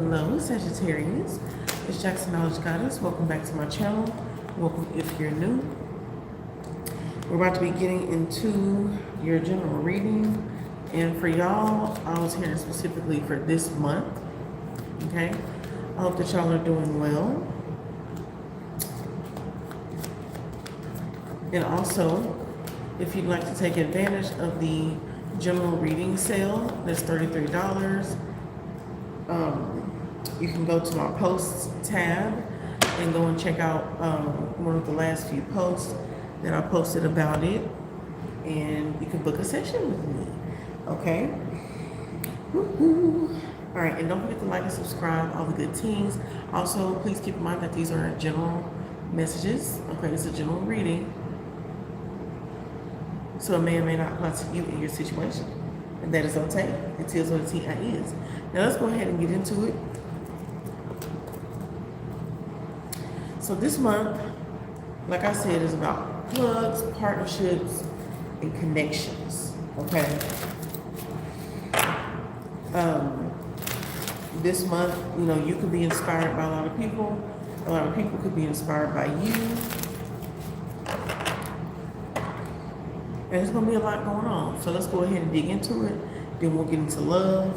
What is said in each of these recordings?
Hello, Sagittarius. It's Jackson Knowledge Goddess. Welcome back to my channel. Welcome if you're new. We're about to be getting into your general reading. And for y'all, I was here specifically for this month. Okay? I hope that y'all are doing well. And also, if you'd like to take advantage of the general reading sale, that's $33. You can go to my posts tab and go and check out one of the last few posts that I posted about it, and you can book a session with me. Okay? Woo-hoo. All right, and don't forget to like and subscribe, all the good things. Also, please keep in mind that these are general messages. Okay, it's a general reading, so it may or may not apply to you in your situation, and that is okay. It is what it is. Now let's go ahead and get into it. So this month, like I said, is about plugs, partnerships, and connections. Okay. This month, you know, you could be inspired by a lot of people. A lot of people could be inspired by you. And there's going to be a lot going on. So let's go ahead and dig into it. Then we'll get into love.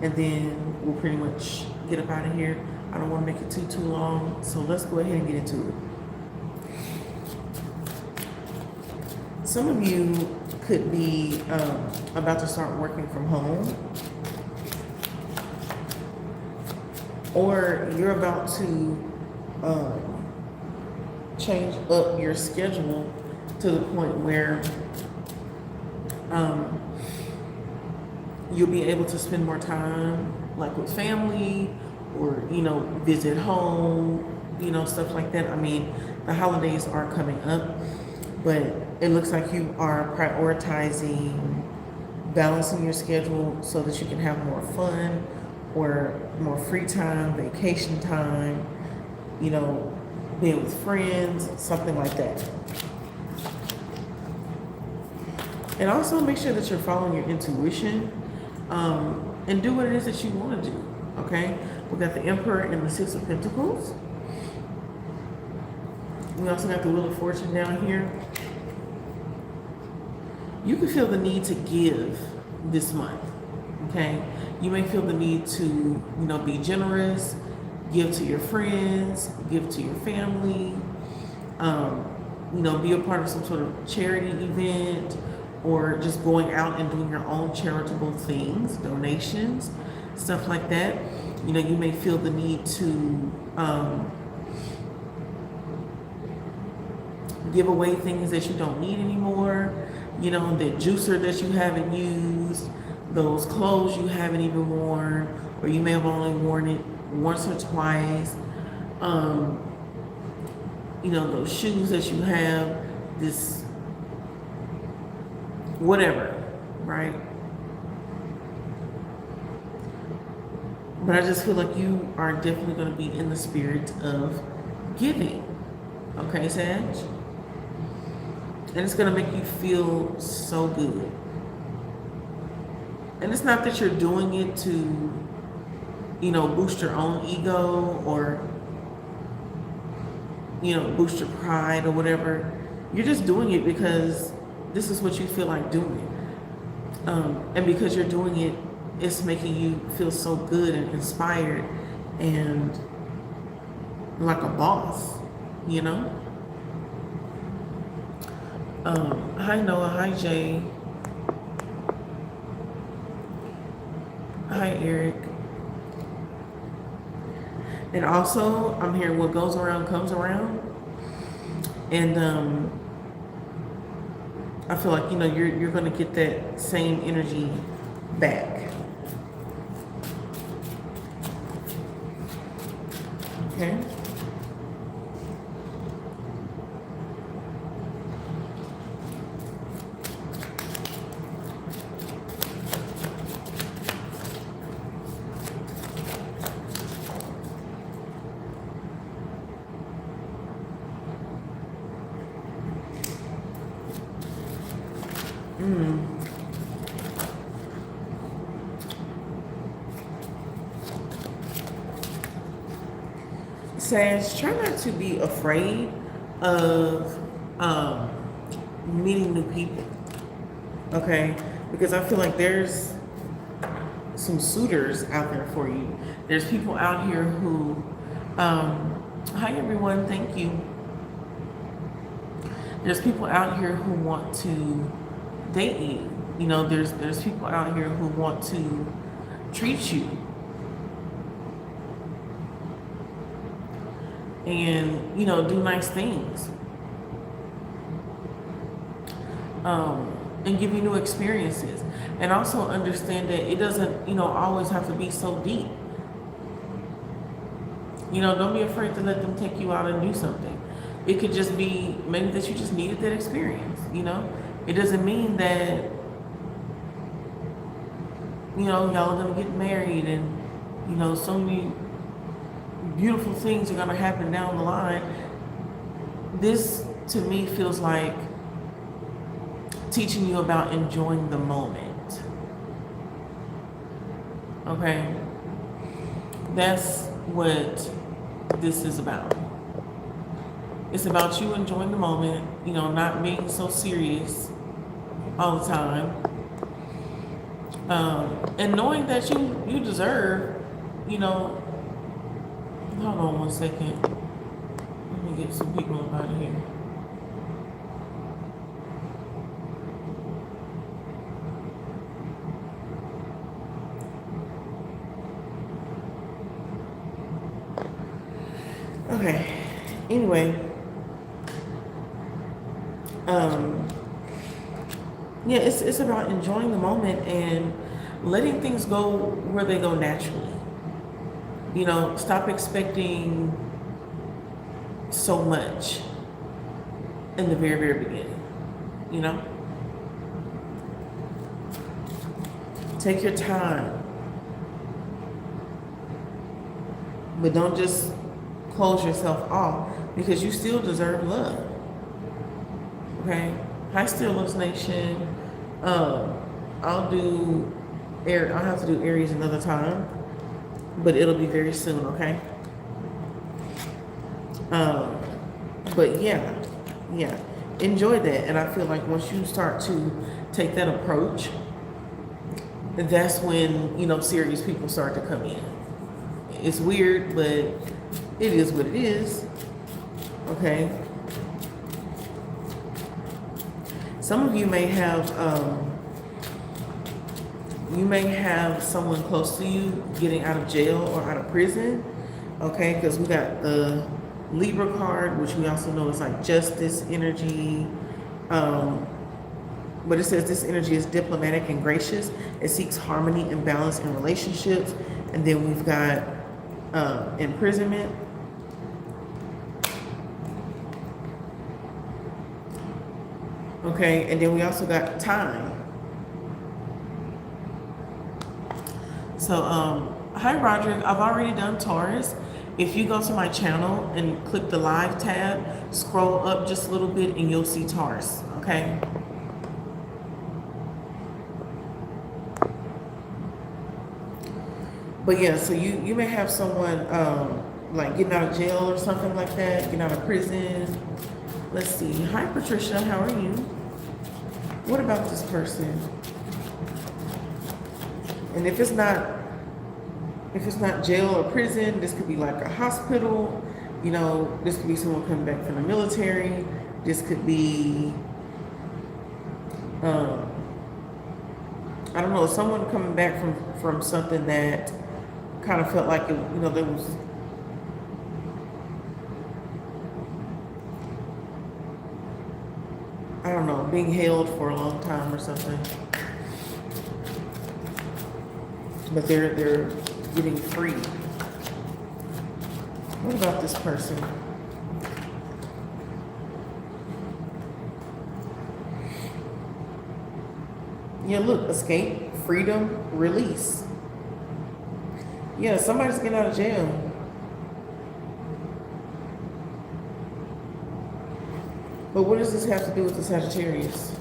And then we'll pretty much get up out of here. I don't want to make it too long. So let's go ahead and get into it. Some of you could be about to start working from home. Or you're about to change up your schedule to the point where you'll be able to spend more time like with family, or, you know, visit home, you know, stuff like that. I mean, the holidays are coming up, but it looks like you are prioritizing balancing your schedule so that you can have more fun or more free time, vacation time, you know, being with friends, something like that. And also make sure that you're following your intuition, and do what it is that you want to do, okay? We got the Emperor and the Six of Pentacles. We also got the Wheel of Fortune down here. You can feel the need to give this month, okay? You may feel the need to, you know, be generous, give to your friends, give to your family, you know, be a part of some sort of charity event, or just going out and doing your own charitable things, donations, stuff like that. You know, you may feel the need to give away things that you don't need anymore. You know, that juicer that you haven't used, those clothes you haven't even worn, or you may have only worn it once or twice. You know, those shoes that you have, this, whatever, right? But I just feel like you are definitely going to be in the spirit of giving. Okay, Sag? And it's going to make you feel so good. And it's not that you're doing it to, you know, boost your own ego or, you know, boost your pride or whatever. You're just doing it because this is what you feel like doing. And because you're doing it, it's making you feel so good and inspired and like a boss, you know? Hi, Noah. Hi, Jay. Hi, Eric. And also, I'm hearing what goes around comes around. And I feel like, you know, you're going to get that same energy back. Okay? Sag, try not to be afraid of meeting new people, okay? Because I feel like there's some suitors out there for you. There's people out here who, hi everyone, thank you. There's people out here who want to date you. You know, there's people out here who want to treat you. And, you know, do nice things. And give you new experiences. And also understand that it doesn't, you know, always have to be so deep. You know, don't be afraid to let them take you out and do something. It could just be maybe that you just needed that experience, you know? It doesn't mean that, you know, y'all are gonna get married and, you know, so many beautiful things are gonna happen down the line. This, to me, feels like teaching you about enjoying the moment. Okay? That's what this is about. It's about you enjoying the moment, you know, not being so serious all the time. And knowing that you deserve, you know, hold on one second. Let me get some people up out of here. Okay, anyway, yeah, it's about enjoying the moment and letting things go where they go naturally. You know, stop expecting so much in the very, very beginning, you know? Take your time, but don't just close yourself off because you still deserve love. Okay? Hi, Steelers Nation. I'll have to do Aries another time, but it'll be very soon, okay? But yeah, enjoy that. And I feel like once you start to take that approach, that's when, you know, serious people start to come in. It's weird, but it is what it is. Okay. Some of you may have someone close to you getting out of jail or out of prison. Okay, because we got the Libra card, which we also know is like justice energy. But it says this energy is diplomatic and gracious. It seeks harmony and balance in relationships. And then we've got imprisonment. Okay, and then we also got time. So, hi Roderick, I've already done Taurus. If you go to my channel and click the live tab, scroll up just a little bit and you'll see Taurus, okay? But yeah, so you may have someone like getting out of jail or something like that, getting out of prison. Let's see. Hi Patricia, how are you? What about this person? And if it's not jail or prison, this could be like a hospital. You know, this could be someone coming back from the military. This could be, I don't know, someone coming back from something that kind of felt like it, you know, there was I don't know, being held for a long time or something. But they're getting free. What about this person? Yeah, look, escape, freedom, release. Yeah, somebody's getting out of jail. But what does this have to do with the Sagittarius?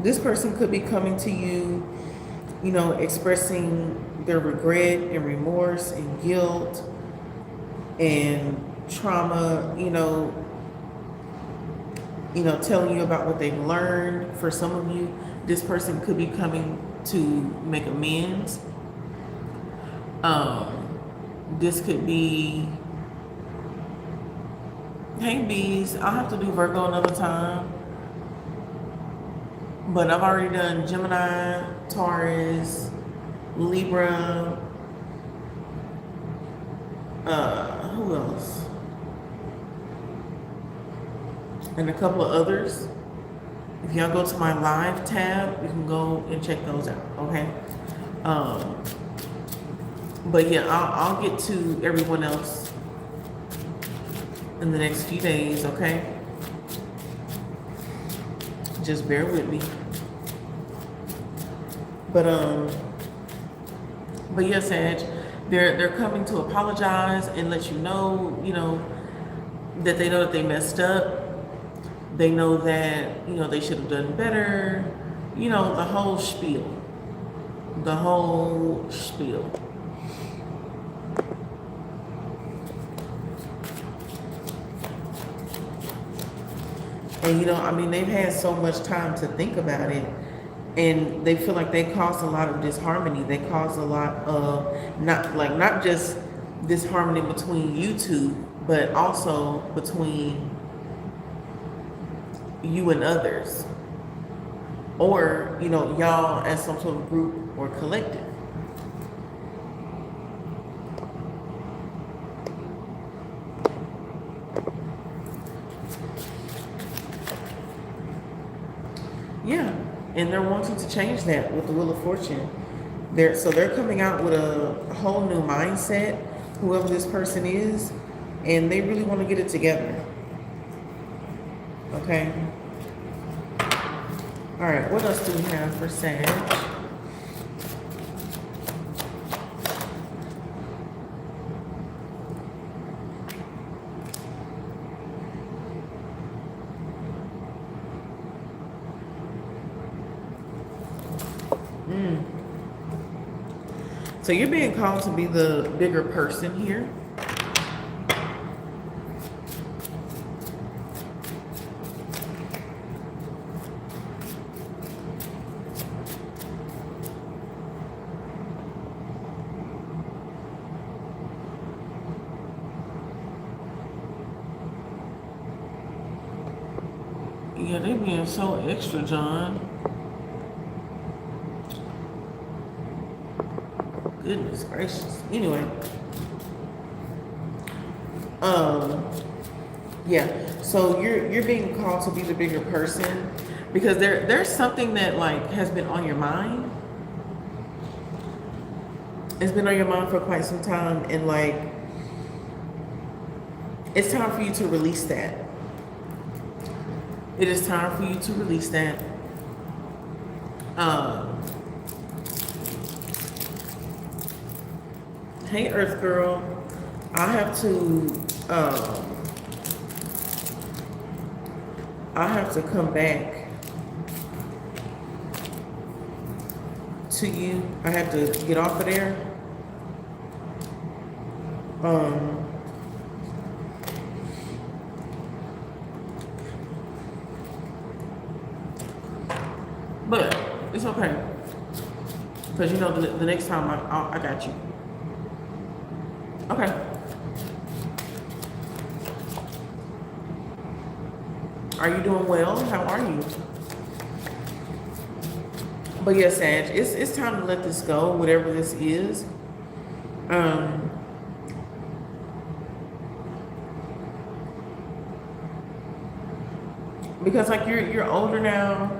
This person could be coming to you, you know, expressing their regret and remorse and guilt and trauma, telling you about what they've learned. For some of you, this person could be coming to make amends. This could be, hey bees, I'll have to do Virgo another time. But I've already done Gemini, Taurus, Libra, who else? And a couple of others. If y'all go to my live tab, you can go and check those out, okay? But yeah, I'll get to everyone else in the next few days, okay? Just bear with me. But yeah, Sag, they're coming to apologize and let you know, that they know that they messed up. They know that, they should have done better. The whole spiel. The whole spiel. And they've had so much time to think about it, and they feel like they caused a lot of disharmony. They caused a lot of not just disharmony between you two, but also between you and others, or y'all as some sort of group or collective. Yeah, and they're wanting to change that with the Wheel of Fortune. They're coming out with a whole new mindset, whoever this person is, and they really want to get it together. Okay. All right, what else do we have for Sag? So you're being called to be the bigger person here. Yeah, they being so extra, John. Goodness gracious. Anyway. Yeah. So you're being called to be the bigger person because there's something that has been on your mind. It's been on your mind for quite some time, and it's time for you to release that. It is time for you to release that. Hey, Earth Girl. I have to come back to you. I have to get off of there. But it's okay, because the next time I got you. Okay. Are you doing well? How are you? But yes, Sag, it's time to let this go, whatever this is. Because you're older now.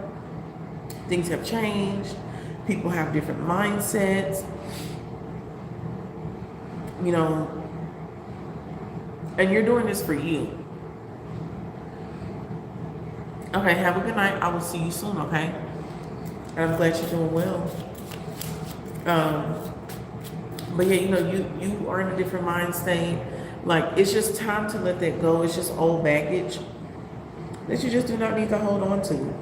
Things have changed. People have different mindsets. And you're doing this for you. Okay, have a good night. I will see you soon, okay? And I'm glad you're doing well. But yeah, you are in a different mind state. It's just time to let that go. It's just old baggage that you just do not need to hold on to.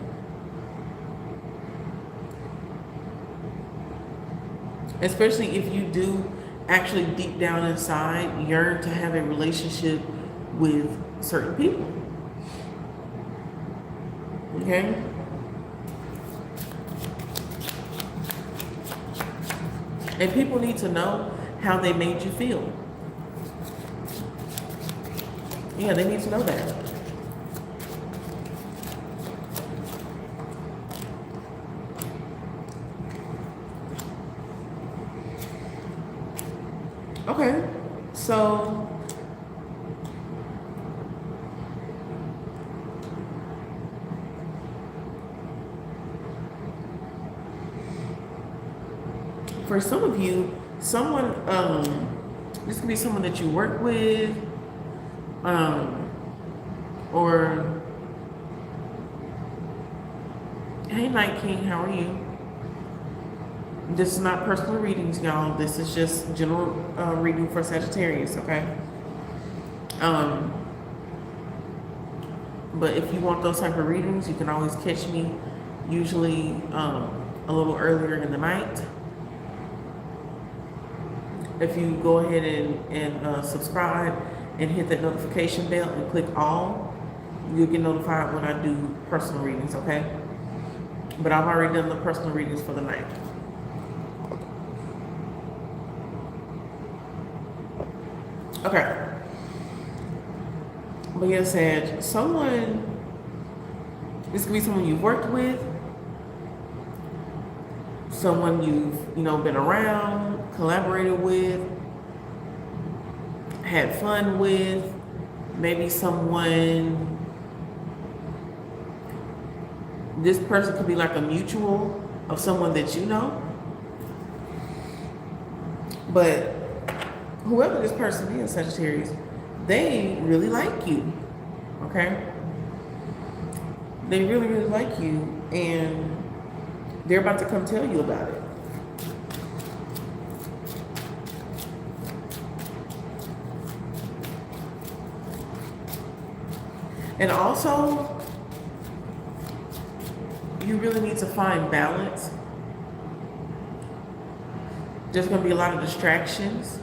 Especially if you do actually deep down inside yearn to have a relationship with certain people. Okay? And people need to know how they made you feel. Yeah, they need to know that. Okay, so for some of you, someone, this could be someone that you work with, or, hey Night King, how are you? This is not personal readings, y'all. This is just general reading for Sagittarius, okay? But if you want those type of readings, you can always catch me usually a little earlier in the night. If you go ahead and subscribe and hit that notification bell and click all, you'll get notified when I do personal readings, okay? But I've already done the personal readings for the night. Okay. But yeah, Sag, someone, this could be someone you've worked with, someone you've, been around, collaborated with, had fun with, maybe someone, this person could be like a mutual of someone that you know. But whoever this person is, Sagittarius, they really like you, okay? They really, really like you, and they're about to come tell you about it. And also, you really need to find balance. There's going to be a lot of distractions.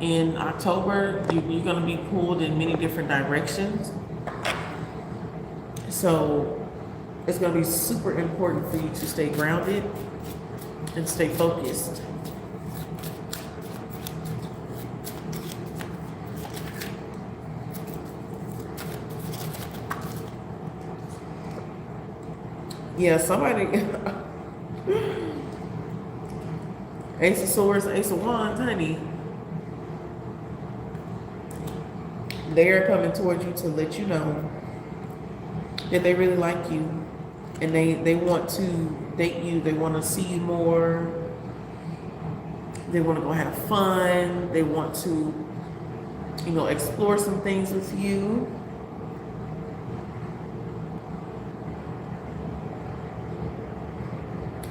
In October, you're going to be pulled in many different directions. So it's going to be super important for you to stay grounded and stay focused. Yeah, somebody, Ace of Swords, Ace of Wands, honey. They are coming towards you to let you know that they really like you, and they want to date you. They want to see you more. They want to go have fun. They want to, explore some things with you.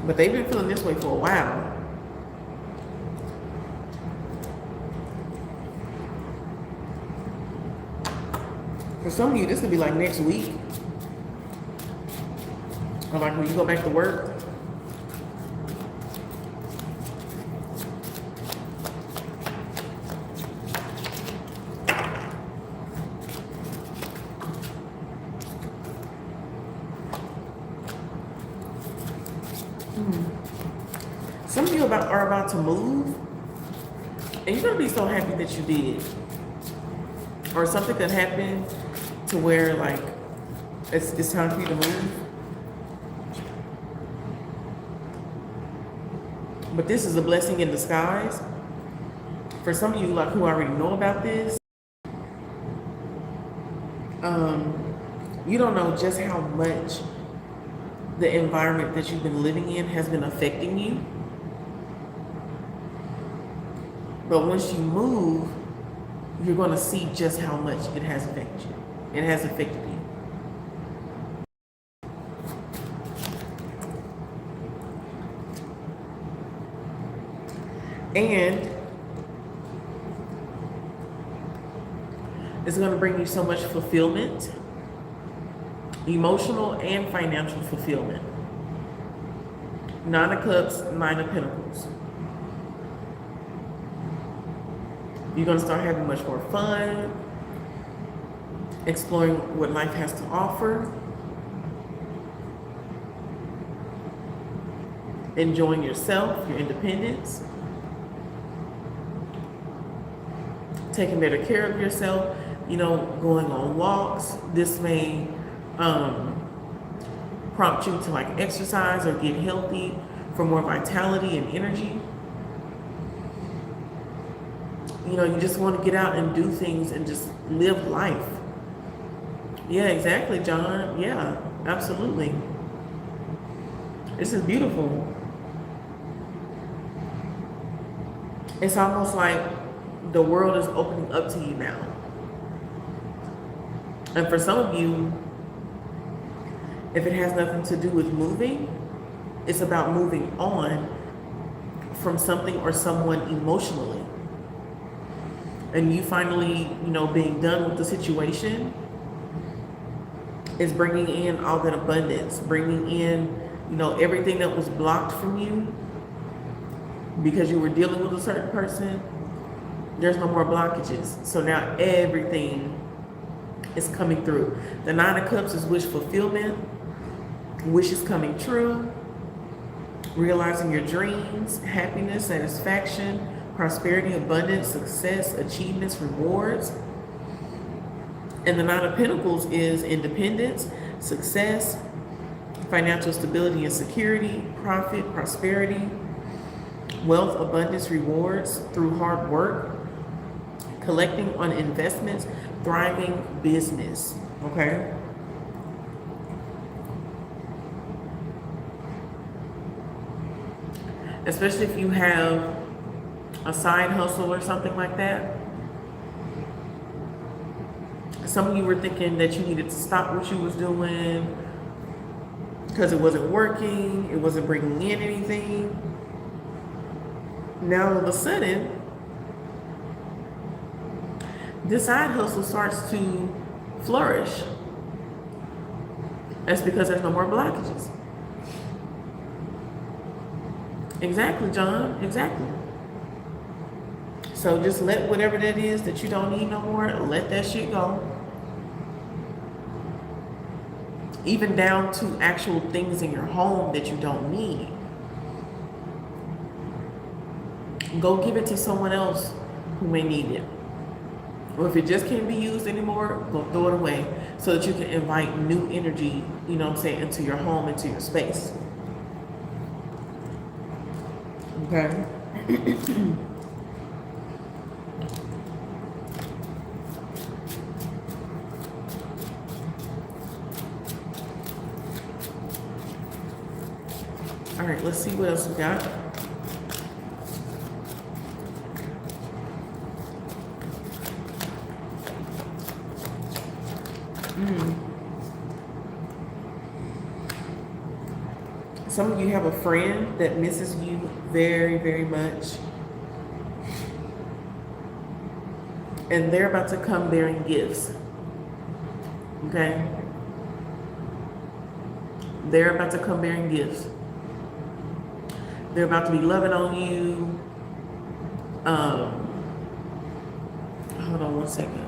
But they've been feeling this way for a while. For some of you, this could be like next week. Or like when you go back to work. Some of you are about to move, and you're gonna be so happy that you did. Or something could happen to where like it's time for you to move. But this is a blessing in disguise. For some of you like who already know about this, you don't know just how much the environment that you've been living in has been affecting you. But once you move, you're going to see just how much it has affected you. It has affected you. And it's going to bring you so much fulfillment, emotional and financial fulfillment. Nine of Cups, Nine of Pentacles. You're going to start having much more fun, exploring what life has to offer, enjoying yourself, your independence, taking better care of yourself, you know, going on walks. This may prompt you to like exercise or get healthy for more vitality and energy. You know, you just want to get out and do things and just live life. Yeah, exactly, John. Yeah, absolutely. This is beautiful. It's almost like the world is opening up to you now. And for some of you, if it has nothing to do with moving, it's about moving on from something or someone emotionally. And you finally, you know, being done with the situation is bringing in all that abundance, bringing in, you know, everything that was blocked from you because you were dealing with a certain person. There's no more blockages. So now everything is coming through. The Nine of Cups is wish fulfillment, wishes coming true, realizing your dreams, happiness, satisfaction, prosperity, abundance, success, achievements, rewards. And the Nine of Pentacles is independence, success, financial stability and security, profit, prosperity, wealth, abundance, rewards through hard work, collecting on investments, thriving business. Okay? Especially if you have a side hustle or something like that. Some of you were thinking that you needed to stop what you was doing because it wasn't working, it wasn't bringing in anything. Now all of a sudden, this side hustle starts to flourish. That's because there's no more blockages. Exactly, John, exactly. So just let whatever that is that you don't need no more, let that shit go. Even down to actual things in your home that you don't need. Go give it to someone else who may need it. Or if it just can't be used anymore, go throw it away so that you can invite new energy, you know what I'm saying, into your home, into your space. Okay? All right, let's see what else we got. Some of you have a friend that misses you very, very much. And they're about to come bearing gifts. Okay? They're about to come bearing gifts. They're about to be loving on you. Hold on one second.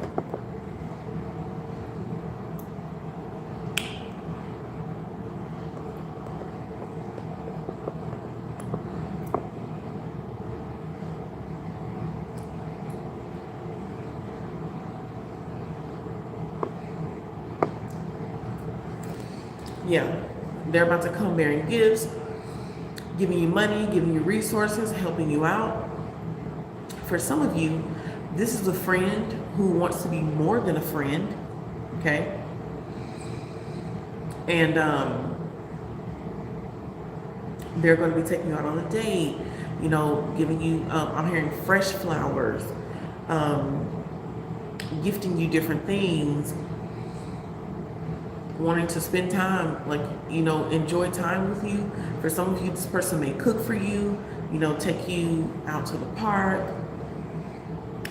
Yeah, they're about to come bearing gifts, giving you money, giving you resources, helping you out. For some of you, this is a friend who wants to be more than a friend, okay? And they're going to be taking you out on a date, you know, giving you, I'm hearing fresh flowers, gifting you different things, wanting to spend time, like, you know, enjoy time with you. For some of you, this person may cook for you, you know, take you out to the park.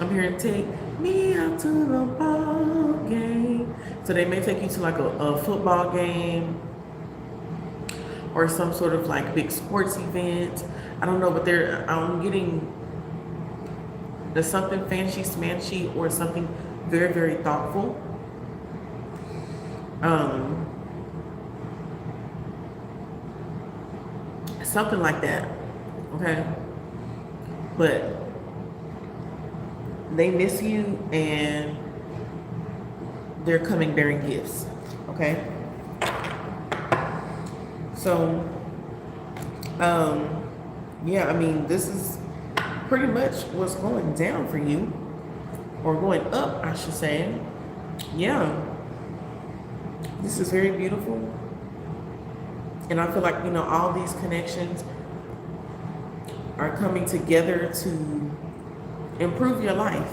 I'm here to take me out to the ball game. So they may take you to like a football game, or some sort of like big sports event. I don't know, but I'm getting there's something fancy smanchy or something very, very thoughtful. Something like that. Okay. But they miss you and they're coming bearing gifts. Okay. So, yeah, I mean, this is pretty much what's going down for you, or going up, I should say. Yeah. This is very beautiful. And I feel like, you know, all these connections are coming together to improve your life.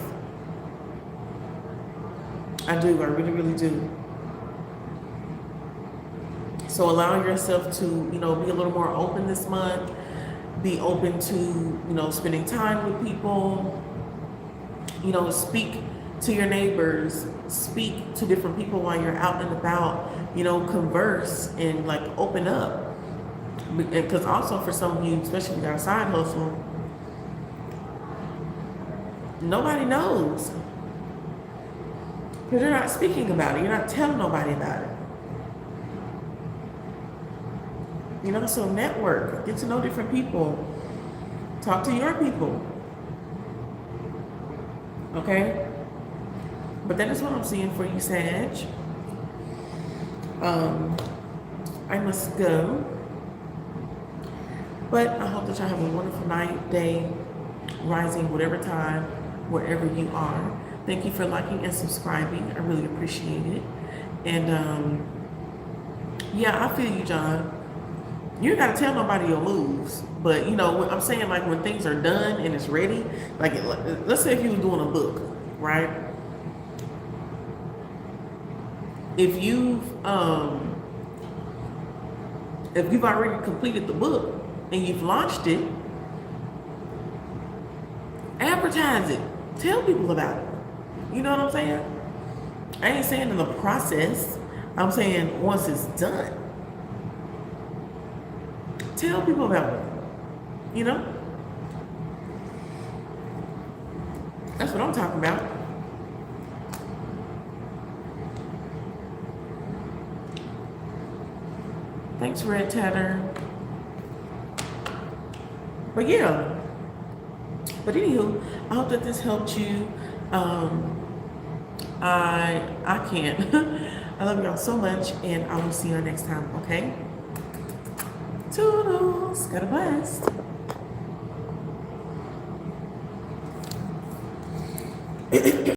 I do. I really, really do. So allow yourself to, you know, be a little more open this month. Be open to, you know, spending time with people. You know, speak to your neighbors. Speak to different people while you're out and about. You know, converse and like open up. Because also for some of you, especially with our side hustle, nobody knows. Because you're not speaking about it. You're not telling nobody about it. You know, so network, get to know different people, talk to your people. Okay? But that is what I'm seeing for you, Sag. I must go. But I hope that y'all have a wonderful night, day, rising, whatever time, wherever you are. Thank you for liking and subscribing. I really appreciate it. And yeah, I feel you, John. You ain't gotta tell nobody your moves, but you know what I'm saying, like when things are done and it's ready, like let's say if you was doing a book, right? If you've already completed the book and you've launched it, advertise it, tell people about it. You know what I'm saying? I ain't saying in the process, I'm saying once it's done. Tell people about it, you know? That's what I'm talking about. Thanks, Red Tatter. But yeah. But anywho, I hope that this helped you. I can't. I love y'all so much, and I will see you next time, okay? Toodles. God bless.